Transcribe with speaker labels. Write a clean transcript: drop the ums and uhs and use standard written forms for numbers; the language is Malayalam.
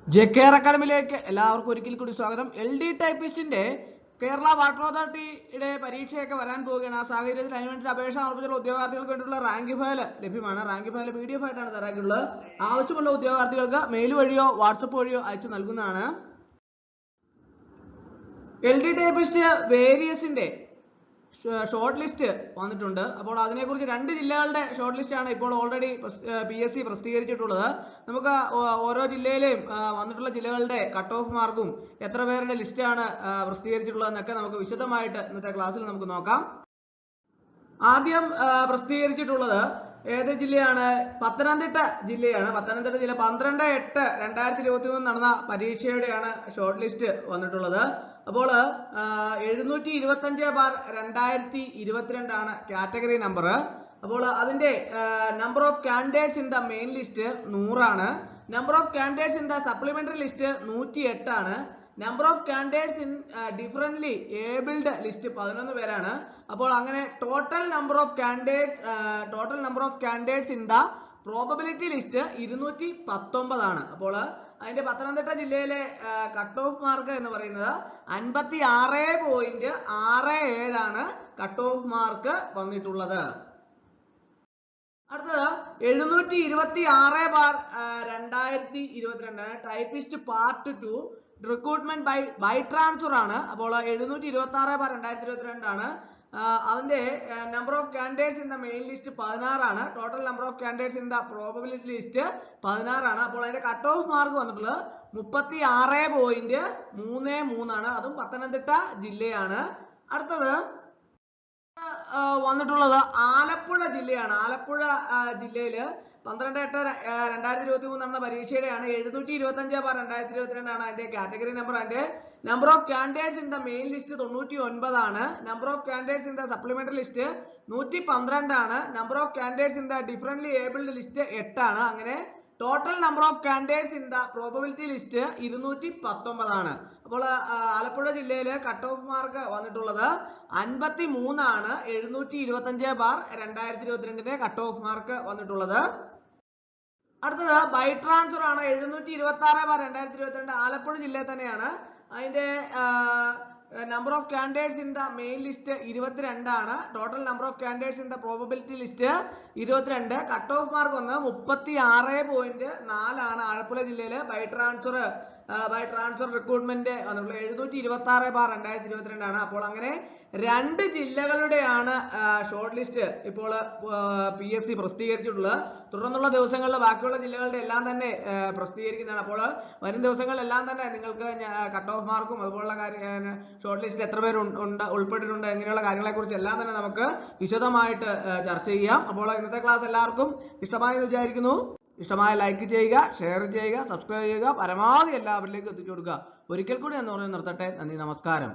Speaker 1: ജെകെആർ അക്കാഡമിയിലേക്ക് എല്ലാവർക്കും ഒരിക്കൽ കൂടി സ്വാഗതം. LD ടൈപ്പിസ്റ്റിന്റെ കേരള വാട്ടർ അതോറിറ്റിയുടെ പരീക്ഷയൊക്കെ വരാൻ പോവുകയാണ്. ആ സാഹചര്യത്തിൽ അതിനുവേണ്ടി അപേക്ഷ സമർപ്പിച്ചുള്ള ഉദ്യോഗാർത്ഥികൾക്ക് വേണ്ടിയുള്ള റാങ്ക് ഫയൽ ലഭ്യമാണ്. റാങ്ക് ഫയൽ PDF ആയിട്ടാണ് തരാനുള്ളത്. ആവശ്യമുള്ള ഉദ്യോഗാർത്ഥികൾക്ക് മെയിൽ വഴിയോ വാട്സപ്പ് വഴിയോ അയച്ചു നൽകുന്നതാണ്. LD ടൈപ്പിസ്റ്റ് വേരിയസിന്റെ ഷോർട്ട് ലിസ്റ്റ് വന്നിട്ടുണ്ട്. അപ്പോൾ അതിനെക്കുറിച്ച് 2 ജില്ലകളുടെ ഷോർട്ട് ലിസ്റ്റ് ആണ് ഇപ്പോൾ ഓൾറെഡി PSC പ്രസിദ്ധീകരിച്ചിട്ടുള്ളത്. നമുക്ക് ഓരോ ജില്ലയിലെയും വന്നിട്ടുള്ള ജില്ലകളുടെ കട്ട് ഓഫ് മാർക്കും എത്ര പേരുടെ ലിസ്റ്റാണ് പ്രസിദ്ധീകരിച്ചിട്ടുള്ളതെന്നൊക്കെ നമുക്ക് വിശദമായിട്ട് ഇന്നത്തെ ക്ലാസ്സിൽ നമുക്ക് നോക്കാം. ആദ്യം പ്രസിദ്ധീകരിച്ചിട്ടുള്ളത് ഏത് ജില്ലയാണ്? പത്തനംതിട്ട ജില്ലയാണ്. പത്തനംതിട്ട ജില്ല 12/8/2023 നടന്ന പരീക്ഷയുടെയാണ് ഷോർട്ട് ലിസ്റ്റ് വന്നിട്ടുള്ളത്. അപ്പോൾ 725/2022 ആണ് കാറ്റഗറി നമ്പർ. അപ്പോൾ അതിന്റെ number of candidates in the main list 100 ആണ്. Number of candidates in the supplementary list 108 ആണ്. Number of candidates in differently abled list 11 പേരാണ്. അപ്പോൾ അങ്ങനെ total number of candidates in the probability list 219 ആണ്. അപ്പോൾ അതിന്റെ പത്തനംതിട്ട ജില്ലയിലെ കട്ട് ഓഫ് മാർക്ക് എന്ന് പറയുന്നത് 56.67 ആണ് കട്ട് ഓഫ് മാർക്ക് വന്നിട്ടുള്ളത്. അടുത്തത് 726/2022 typist part 2 recruitment by transfer ആണ്. അപ്പോൾ 726/2022 ആണ്. അതിന്റെ number of candidates in the main list 16 ആണ്. Total number of candidates in the probability list 16 ആണ്. അപ്പോൾ അതിന്റെ കട്ട് ഓഫ് മാർക്ക് വന്നിട്ടുള്ളത് 36.33 ആണ്. അതും പത്തനംതിട്ട ജില്ലയാണ്. അടുത്തത് വന്നിട്ടുള്ളത് ആലപ്പുഴ ജില്ലയാണ്. ആലപ്പുഴ ജില്ലയില് 12/8/2023 നടന്ന പരീക്ഷയുടെയാണ്. 725/2022 ആണ് അതിന്റെ കാറ്റഗറി നമ്പർ. അതിന്റെ number of candidates in the main list 99 ആണ്. Number of candidates in the supplementary list 112 ആണ്. Number of candidates in the differently abled list 8 ആണ്. അങ്ങനെ total number of candidates in the probability list 219 ആണ്. അപ്പോൾ ആലപ്പുഴ ജില്ലയിലെ കട്ട് ഓഫ് മാർക്ക് വന്നിട്ടുള്ളത് 53 ആണ്. 725/2022 കട്ട് ഓഫ് മാർക്ക് വന്നിട്ടുള്ളത്. അടുത്തത് ബൈ ട്രാൻസ്ഫർ ആണ്. 726/2022 ആലപ്പുഴ ജില്ലയിൽ തന്നെയാണ്. അതിന്റെ number of candidates in the main list 22 ആണ്. Total number of candidates in the probability list 22. Cut off mark വന്ന് 36.4 ആണ് ആലപ്പുഴ ജില്ലയിലെ ബൈ ട്രാൻസ്ഫർ റിക്രൂട്ട്മെന്റ് വന്നിട്ടുള്ളത്. 726/2022 ആണ്. അപ്പോൾ അങ്ങനെ 2 ജില്ലകളുടെയാണ് ഷോർട്ട് ലിസ്റ്റ് ഇപ്പോൾ PSC പ്രസിദ്ധീകരിച്ചിട്ടുള്ളത്. തുടർന്നുള്ള ദിവസങ്ങളിൽ ബാക്കിയുള്ള ജില്ലകളുടെ എല്ലാം തന്നെ പ്രസിദ്ധീകരിക്കുന്നതാണ്. അപ്പോൾ വരും ദിവസങ്ങളിലെല്ലാം തന്നെ നിങ്ങൾക്ക് കട്ട് ഓഫ് മാർക്കും അതുപോലുള്ള ഷോർട്ട് ലിസ്റ്റ് എത്ര പേര് ഉൾപ്പെട്ടിട്ടുണ്ട് ഇങ്ങനെയുള്ള കാര്യങ്ങളെ കുറിച്ച് എല്ലാം തന്നെ നമുക്ക് വിശദമായിട്ട് ചർച്ച ചെയ്യാം. അപ്പോൾ ഇന്നത്തെ ക്ലാസ് എല്ലാവർക്കും ഇഷ്ടമായെന്ന് വിചാരിക്കുന്നു. ഇഷ്ടമായ ലൈക്ക് ചെയ്യുക, ഷെയർ ചെയ്യുക, സബ്സ്ക്രൈബ് ചെയ്യുക, പരമാവധി എല്ലാവരിലേക്കും എത്തിച്ചു കൊടുക്കുക. ഒരിക്കൽ കൂടി എന്ന് പറഞ്ഞ് നിർത്തട്ടെ. നന്ദി, നമസ്കാരം.